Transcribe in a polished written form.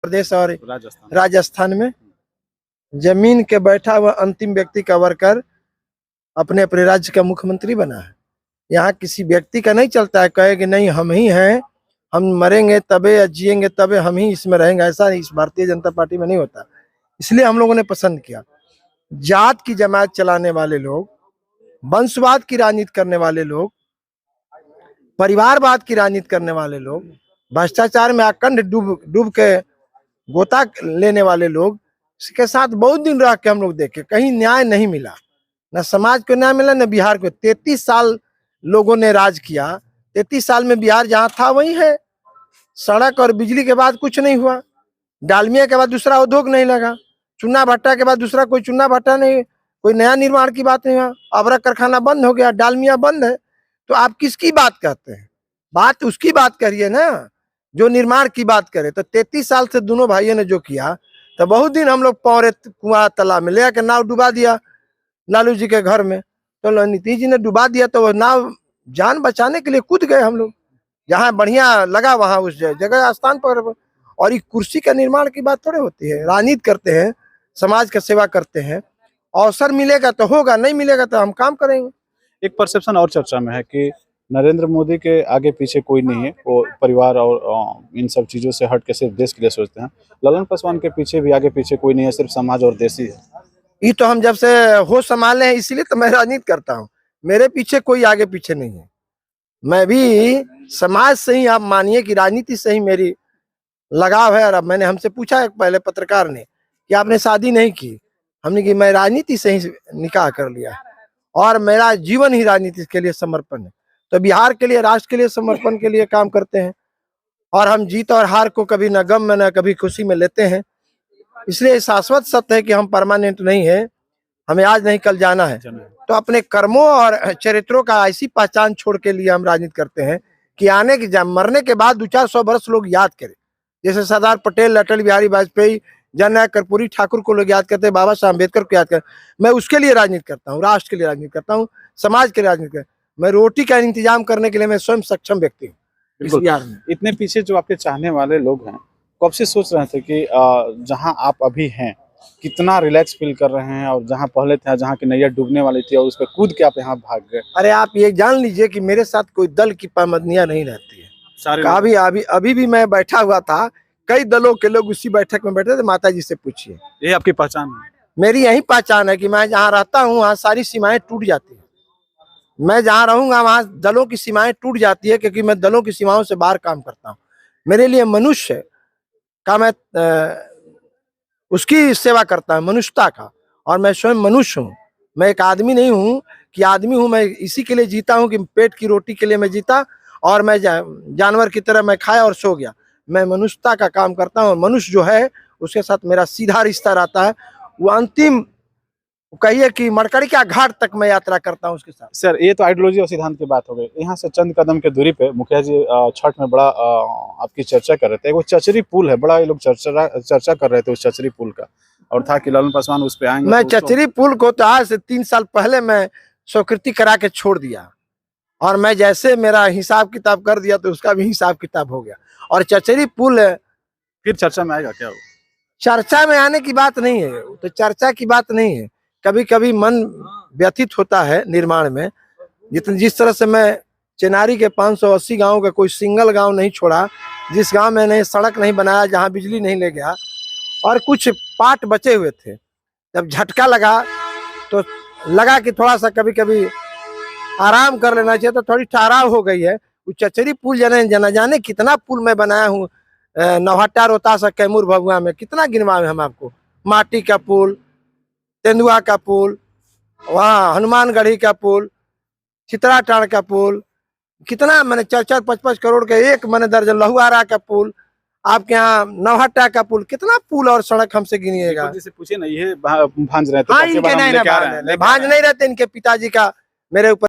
प्रदेश और राजस्थान में जमीन के बैठा हुआ अंतिम व्यक्ति का वर्कर अपने अपने राज्य का मुख्यमंत्री बना है। यहाँ किसी व्यक्ति का नहीं चलता है कहे कि नहीं हम ही हैं, हम मरेंगे तबे या जिएंगे तबे हम ही इसमें रहेंगे, ऐसा इस भारतीय जनता पार्टी में नहीं होता। इसलिए हम लोगों ने पसंद किया। जात की जमात चलाने वाले लोग, वंशवाद की राजनीति करने वाले लोग, परिवारवाद की राजनीति करने वाले लोग, भ्रष्टाचार में अखंड डूब के गोता लेने वाले लोग, इसके साथ बहुत दिन रह के हम लोग देखे, कहीं न्याय नहीं मिला, न समाज को न्याय मिला न बिहार को। 33 साल लोगों ने राज किया, 33 साल में बिहार जहाँ था वही है। सड़क और बिजली के बाद कुछ नहीं हुआ, डालमिया के बाद दूसरा उद्योग नहीं लगा, चूना भट्टा के बाद दूसरा कोई चूना भट्टा नहीं, कोई नया निर्माण की बात नहीं हुआ, अबरक कारखाना बंद हो गया, डालमिया बंद है। तो आप किसकी बात करते हैं? बात उसकी बात करिए ना जो निर्माण की बात करे। तो 33 साल से दोनों भाइयों ने जो किया, तो बहुत दिन हम लोग पौरे कुआं तालाब में ले आकर नाव डुबा दिया लालू जी के घर में। तो नीतीश जी ने डुबा दिया तो वो नाव जान बचाने के लिए कूद गए हम लोग, जहाँ बढ़िया लगा वहां उस जगह स्थान पर। और ये कुर्सी का निर्माण की बात थोड़े होती है, राजनीति करते हैं, समाज का सेवा करते हैं। अवसर मिलेगा तो होगा, नहीं मिलेगा तो हम काम करेंगे। एक परसेप्शन और चर्चा में है कि नरेंद्र मोदी के आगे पीछे कोई नहीं है, वो परिवार और इन सब चीजों से हट के सिर्फ देश के लिए सोचते हैं। ललन पासवान के पीछे भी आगे पीछे कोई नहीं है, सिर्फ समाज और देश ही है। ये तो हम जब से होश संभाले हैं इसीलिए तो मैं राजनीति करता हूँ। मेरे पीछे कोई आगे पीछे नहीं है। मैं भी समाज से ही, आप मानिए कि राजनीति से ही मेरी लगाव है। और अब मैंने हमसे पूछा है पहले पत्रकार ने कि आपने शादी नहीं की, हमने कि मैं राजनीति से ही निकाह कर लिया है और मेरा जीवन ही राजनीति के लिए समर्पण है। तो बिहार के लिए, राष्ट्र के लिए समर्पण के लिए काम करते हैं। और हम जीत और हार को कभी न गम में न कभी खुशी में लेते हैं। इसलिए शाश्वत सत्य है कि हम परमानेंट नहीं है, हमें आज नहीं कल जाना है। तो अपने कर्मों और चरित्रों का ऐसी पहचान छोड़ के लिए हम राजनीति करते हैं कि आने के मरने के बाद 200-400 वर्ष लोग याद करें। जैसे सरदार पटेल, अटल बिहारी वाजपेयी, जननायक कर्पूरी ठाकुर को लोग याद करते हैं, बाबा साहब अम्बेडकर को याद करते हैं। मैं उसके लिए राजनीति करता हूँ, राष्ट्र के लिए राजनीति करता हूँ, समाज के लिए राजनीति करता हूँ। मैं रोटी का इंतजाम करने के लिए मैं स्वयं सक्षम व्यक्ति हूँ इस बिहार में। इतने पीछे जो आपके चाहने वाले लोग हैं, कब से सोच रहे थे कि जहां आप अभी हैं कितना रिलैक्स फील कर रहे हैं, और जहां पहले थे, जहां की नैया डूबने वाली थी और उस पर कूद के आप यहाँ भाग गए? अरे आप ये जान लीजिए कि मेरे साथ कोई दल की पाबंदियां नहीं रहती है। अभी भी मैं बैठा हुआ था, कई दलों के लोग उसी बैठक में बैठे थे। माता जी से पूछिए, ये आपकी पहचान है? मेरी यही पहचान है कि मैं जहाँ रहता हूँ वहाँ सारी सीमाएं टूट जाती है। मैं जहाँ रहूंगा वहाँ दलों की सीमाएं टूट जाती है, क्योंकि मैं दलों की सीमाओं से बाहर काम करता हूँ। मेरे लिए मनुष्य का मैं उसकी सेवा करता हूँ, मनुष्यता का। और मैं स्वयं मनुष्य हूँ, मैं एक आदमी नहीं हूँ कि आदमी हूँ। मैं इसी के लिए जीता हूँ कि पेट की रोटी के लिए मैं जीता, और मैं जानवर की तरह मैं खाया और सो गया। मैं मनुष्यता का काम करता हूँ। मनुष्य जो है उसके साथ मेरा सीधा रिश्ता रहता है। वो अंतिम कहिए कि मरकड़िया घाट तक मैं यात्रा करता हूँ उसके साथ। सर, ये तो आइडियोलॉजी और सिद्धांत की बात हो गई। यहाँ से चंद कदम के दूरी पे मुखिया जी छठ में बड़ा आपकी चर्चा कर रहे थे। वो चचरी पुल है, बड़ा ये लोग चर्चा कर रहे थे उस चचरी पुल का, और था कि ललन पासवान उस पे आएंगे। मैं चचरी पुल को तो आज से 3 साल पहले मैं स्वीकृति करा के छोड़ दिया, और मैं जैसे मेरा हिसाब किताब कर दिया तो उसका भी हिसाब किताब हो गया। और चचरी पुल फिर चर्चा में आएगा क्या? चर्चा में आने की बात नहीं है, तो चर्चा की बात नहीं है। कभी कभी मन व्यथित होता है निर्माण में। जिस तरह से मैं चेनारी के 580 गांव का कोई सिंगल गांव नहीं छोड़ा, जिस गांव में नहीं सड़क नहीं बनाया, जहां बिजली नहीं ले गया, और कुछ पार्ट बचे हुए थे। जब झटका लगा तो लगा कि थोड़ा सा कभी कभी आराम कर लेना चाहिए, तो थोड़ी ठहराव हो गई है। वो चचरी पुल जाने कितना पुल मैं बनाया हूँ, नौहट्टा, रोहतास, कैमूर, भभुआ में कितना गिनवाए हम आपको। माटी का पुल, तेंदुआ का पुल, वहाँ हनुमानगढ़ी का पुल, चित्राटाड़ का पुल, कितना मैंने 4-4, 5-5 करोड़ के एक मैंने दर्जन, लहुआरा का पुल, आपके यहाँ नौहट्टा का पुल, कितना पुल और सड़क हमसे गिनिएगा। जैसे पूछे ना, ये भांज रहे थे। हाँ, इनके नहीं भांज नहीं रहते, इनके पिताजी का मेरे ऊपर